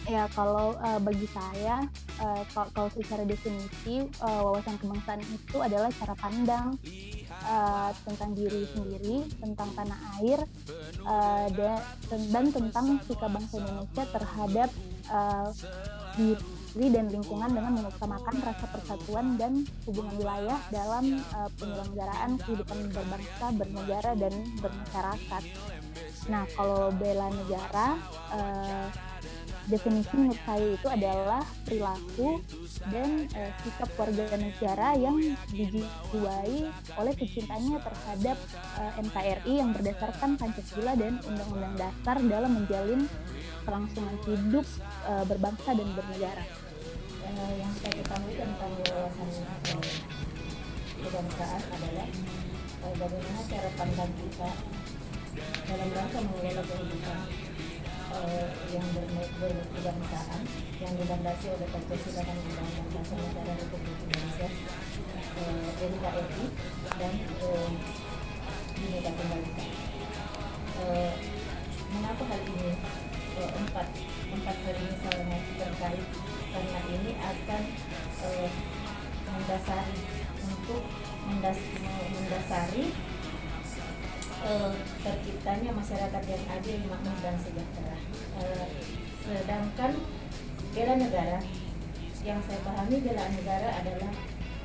Ya kalau, bagi saya, kalau secara definisi, wawasan kebangsaan itu adalah cara pandang, tentang diri sendiri, tentang tanah air, dan tentang sikap bangsa Indonesia terhadap, eee, diri dan lingkungan dengan mengutamakan rasa persatuan dan hubungan wilayah dalam, penyelenggaraan kehidupan berbangsa, bernegara, dan bermasyarakat. Nah, kalau bela negara, eee definisi menurut saya itu adalah perilaku dan, sikap warga negara yang dijiwai oleh kecintaannya terhadap, NKRI yang berdasarkan Pancasila dan Undang-Undang Dasar dalam menjalin kelangsungan hidup, berbangsa dan bernegara. Yang saya ketahui tentang wawasan kebangsaan adalah bagaimana cara pandang kita dalam rangka mengelola kehidupan yang berkebangsaan yang dilandasi oleh Pancasila dan Undang-Undang Dasar Negara Republik Indonesia NKRI dan Bhinneka Tunggal Ika. Eh, Mengapa hal ini empat empat hal ini sangat terkait karena ini akan eh, mendasari untuk mendasari terciptanya masyarakat yang adil, makmur dan sejahtera. Sedangkan bela negara, yang saya pahami bela negara adalah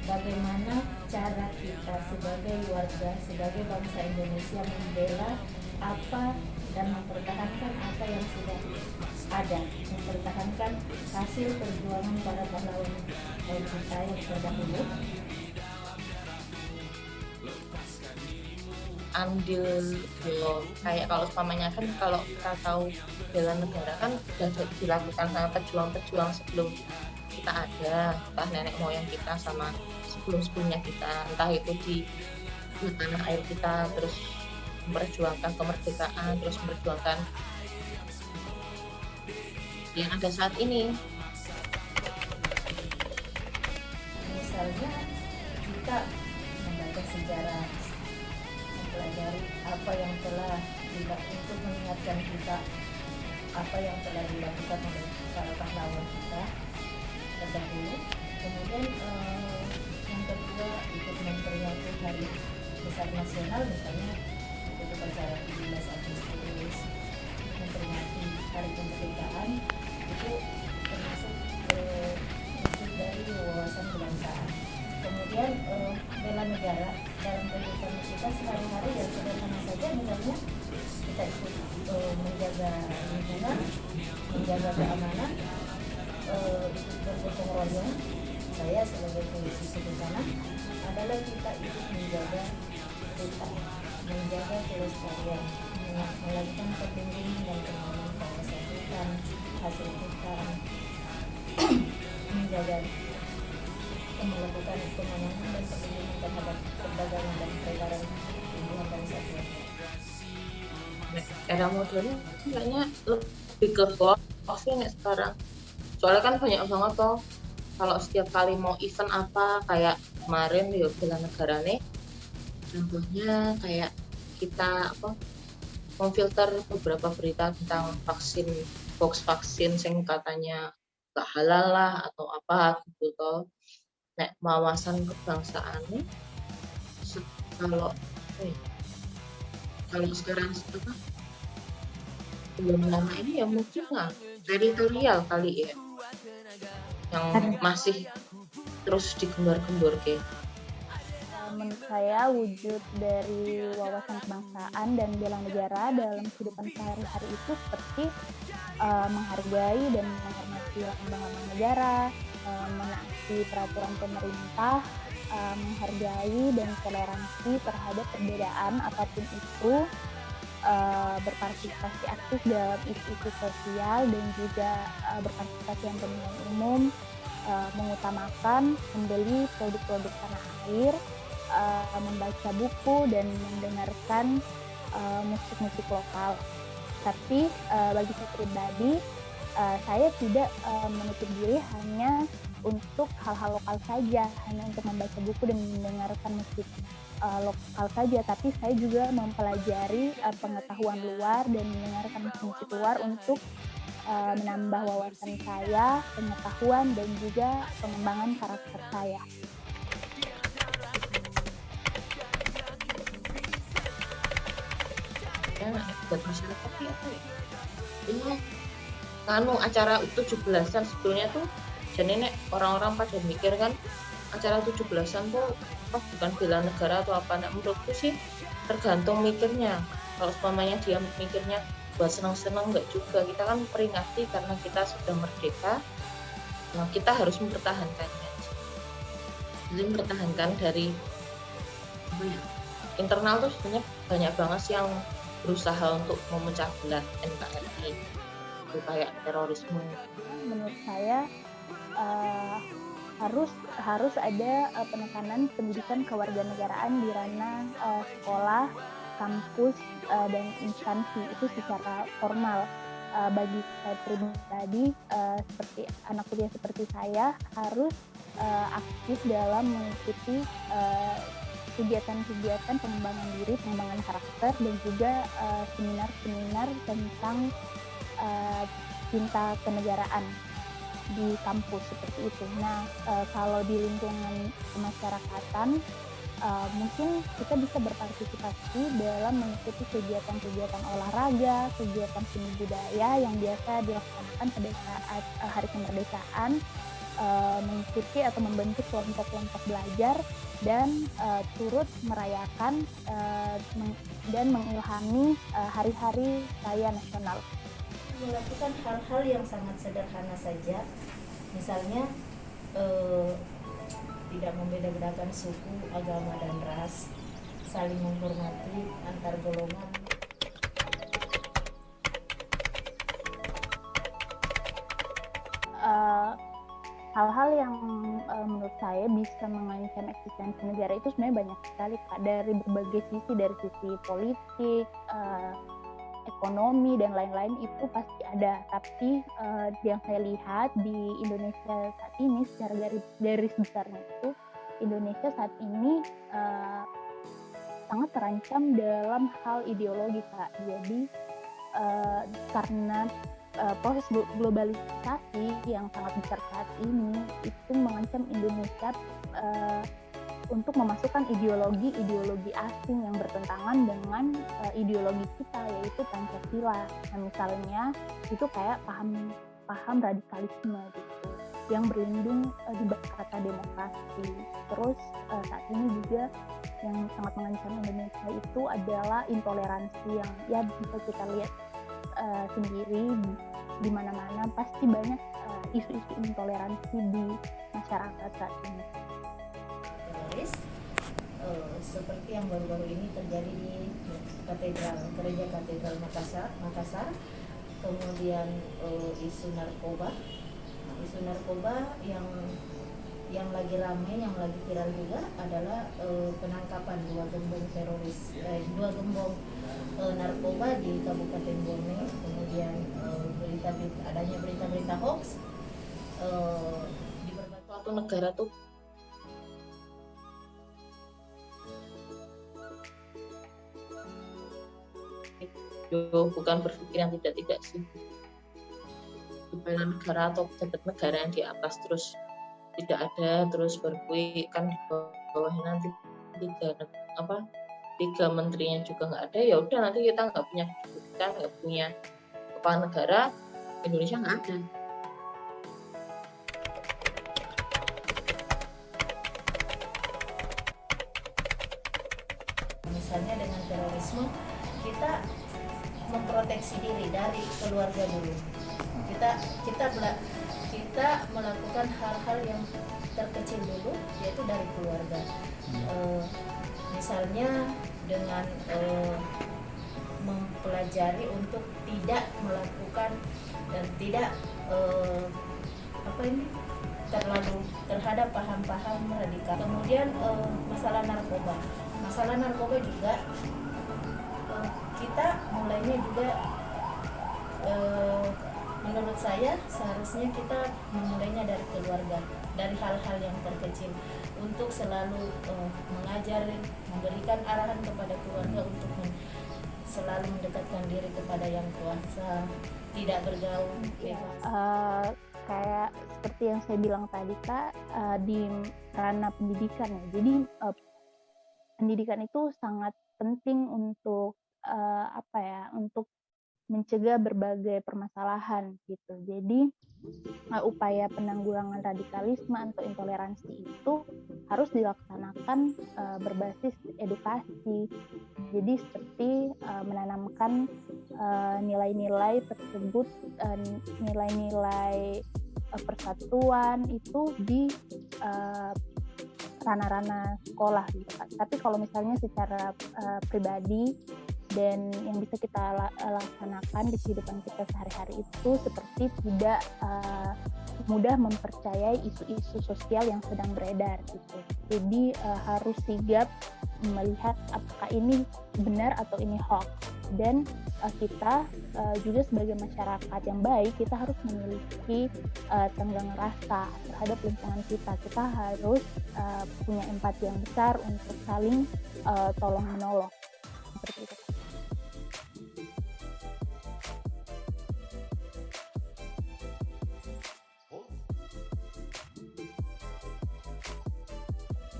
bagaimana cara kita sebagai warga, sebagai bangsa Indonesia membela apa dan mempertahankan apa yang sudah ada, mempertahankan hasil perjuangan para pahlawan kita yang terdahulu. Andil kayak kalau umpamanya kan kalau kita tahu bela negara kan sudah dilakukan sama pejuang-pejuang sebelum kita ada, entah nenek moyang kita sama sebelum-sebelumnya kita, entah itu di tanah air kita, terus memperjuangkan kemerdekaan, terus memperjuangkan yang ada saat ini. Misalnya kita membaca sejarah, mempelajari apa yang telah dilakukan untuk mengingatkan kita apa yang telah dilakukan oleh para pahlawan kita terdahulu. Kemudian yang kedua ikut memperingati hari besar nasional, misalnya ikut upacara 17 Agustus, memperingati hari kemerdekaan, itu termasuk wujud dari wawasan kebangsaan. Kemudian bela negara dalam kehidupan kita sehari-hari yang sederhana saja, misalnya kita ikut menjaga lingkungan, menjaga keamanan, ikut bergotong royong. Saya sebagai polisi di sana adalah kita ikut menjaga hutan, menjaga kelestarian, melakukan perlindungan dan penanganan kawasan hutan, hasil hutan, menjaga melakukan penanganan dan perlindungan terhadap perdagangan dan peredaran tumbuhan dan satwa. Era modern kayaknya lebih ke vlog sih nih sekarang. Soalnya kan banyak banget toh kalau setiap kali mau event apa kayak kemarin ya bela negara nih, contohnya kayak kita memfilter beberapa berita tentang vaksin, box vaksin yang katanya gak halal lah atau apa gitu toh. Nek wawasan kebangsaan nih kalau kalau sekarang belum lama ini ya mungkin lah teritorial kali ya yang masih terus digembar-gembor kayak. Menurut saya wujud dari wawasan kebangsaan dan bela negara dalam kehidupan sehari-hari itu seperti, menghargai dan menghormati lembaga negara, menaati peraturan pemerintah, menghargai dan toleransi terhadap perbedaan apapun itu, berpartisipasi aktif dalam isu-isu sosial dan juga, berpartisipasi dalam pemilihan umum, mengutamakan membeli produk-produk tanah air, membaca buku dan mendengarkan, musik-musik lokal. Tapi, bagi saya pribadi, saya tidak, menutup diri hanya untuk hal-hal lokal saja, hanya untuk membaca buku dan mendengarkan musik, lokal saja, tapi saya juga mempelajari, pengetahuan luar dan mendengarkan musik-musik luar untuk, menambah wawasan saya, pengetahuan, dan juga pengembangan karakter saya. Buat masyarakat sih apa ya? Ini acara 17-an sebetulnya tuh jadi nek orang-orang pada mikir kan acara 17-an tuh bukan bela negara atau apa. Nah, menurutku sih tergantung mikirnya. Kalau umpamanya dia mikirnya buat senang-senang, enggak juga. Kita kan peringati karena kita sudah merdeka. Nah, kita harus mempertahankannya. Jadi mempertahankan dari internal tuh sebenarnya banyak banget sih yang berusaha untuk memecah belah NKRI, itu kayak terorisme. Menurut saya harus ada penekanan pendidikan kewarganegaraan di ranah sekolah, kampus, dan instansi itu secara formal. Bagi saya pribadi, seperti anak kuliah seperti saya harus aktif dalam mengikuti kegiatan-kegiatan pengembangan diri, pengembangan karakter, dan juga seminar-seminar tentang cinta kenegaraan di kampus seperti itu. Nah, kalau di lingkungan kemasyarakatan, mungkin kita bisa berpartisipasi dalam mengikuti kegiatan-kegiatan olahraga, kegiatan seni budaya yang biasa dilaksanakan pada saat hari kemerdekaan, mengikuti atau membentuk kelompok-kelompok belajar dan turut merayakan dan mengilhami hari-hari raya nasional. Melakukan hal-hal yang sangat sederhana saja, misalnya tidak membeda-bedakan suku, agama, dan ras, saling menghormati antar golongan. Hal-hal yang menurut saya bisa mengancam eksistensi negara itu sebenarnya banyak sekali, Kak, dari berbagai sisi, dari sisi politik, ekonomi, dan lain-lain itu pasti ada. Tapi yang saya lihat di Indonesia saat ini secara garis besarnya itu Indonesia saat ini sangat terancam dalam hal ideologi, Kak. Jadi karena proses globalisasi yang sangat besar saat ini itu mengancam Indonesia untuk memasukkan ideologi asing yang bertentangan dengan ideologi kita, yaitu Pancasila. Nah, misalnya itu kayak paham radikalisme gitu, yang berlindung di bawah kata demokrasi. Terus saat ini juga yang sangat mengancam Indonesia itu adalah intoleransi yang ya bisa kita lihat sendiri di mana-mana, pasti banyak isu-isu intoleransi di masyarakat saat ini. Teroris seperti yang baru-baru ini terjadi di gereja katedral Makassar, kemudian isu narkoba yang lagi ramai, yang lagi viral juga adalah penangkapan dua gembong narkoba di Kabupaten Bone, kemudian adanya berita-berita hoax di berbagai suatu negara tuh bukan berpikir yang tidak sih, bela negara atau pejabat negara yang di atas terus tidak ada, terus berkuih kan di bawahnya nanti tiga menterinya juga nggak ada, ya udah nanti kita nggak punya kepala negara, Indonesia nggak ada. Misalnya dengan terorisme, kita memproteksi diri dari keluarga dulu. Kita melakukan hal-hal yang terkecil dulu, yaitu dari keluarga. Misalnya dengan mempelajari untuk tidak melakukan dan tidak terlalu terhadap paham-paham radikal. Kemudian masalah narkoba juga kita mulainya juga menurut saya seharusnya kita memulainya dari keluarga, dari hal-hal yang terkecil, untuk selalu mengajari, memberikan arahan kepada keluarga untuk selalu mendekatkan diri kepada yang kuasa, tidak bergaul Ya, bebas. kayak seperti yang saya bilang tadi Kak, di ranah pendidikan ya. Jadi pendidikan itu sangat penting untuk apa ya, untuk mencegah berbagai permasalahan gitu. Jadi upaya penanggulangan radikalisme atau intoleransi itu harus dilaksanakan berbasis edukasi. Jadi seperti menanamkan nilai-nilai tersebut, nilai-nilai persatuan itu di ranah-ranah sekolah gitu Kak. Tapi kalau misalnya secara pribadi dan yang bisa kita laksanakan di kehidupan kita sehari-hari itu seperti tidak mudah mempercayai isu-isu sosial yang sedang beredar gitu. Jadi harus sigap melihat apakah ini benar atau ini hoax. Dan kita juga sebagai masyarakat yang baik, kita harus memiliki tenggang rasa terhadap lingkungan kita. Kita harus punya empati yang besar untuk saling tolong menolong seperti itu.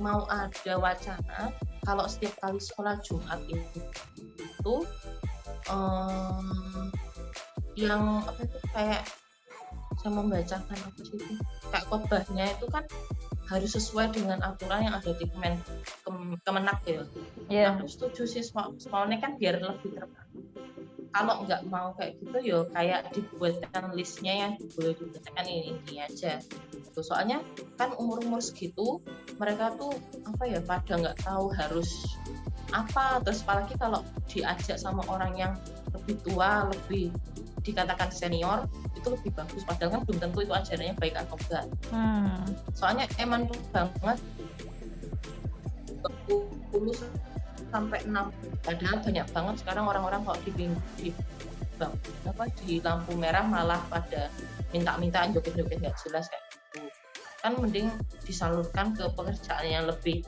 Mau ada wacana kalau setiap kali sekolah Jumat itu yang apa itu kayak saya membacakan apa sih itu kayak khotbahnya itu kan harus sesuai dengan aturan yang ada di Kemenak ya. Yeah. Aku setuju sih soalnya kan biar lebih terang. Kalau nggak mau kayak gitu ya kayak dibuatkan listnya yang boleh dibuatkan ini aja. Soalnya kan umur segitu mereka tuh apa ya pada nggak tahu harus apa, terus apalagi kalau diajak sama orang yang lebih tua, lebih dikatakan senior itu lebih bagus, padahal kan belum tentu itu ajarannya baik atau enggak. Soalnya emang tuh banget 20 sampai 6, padahal banyak banget sekarang orang-orang kalau di lampu merah malah pada minta joget-joget nggak jelas kayak gitu. Kan mending disalurkan ke pekerjaan yang lebih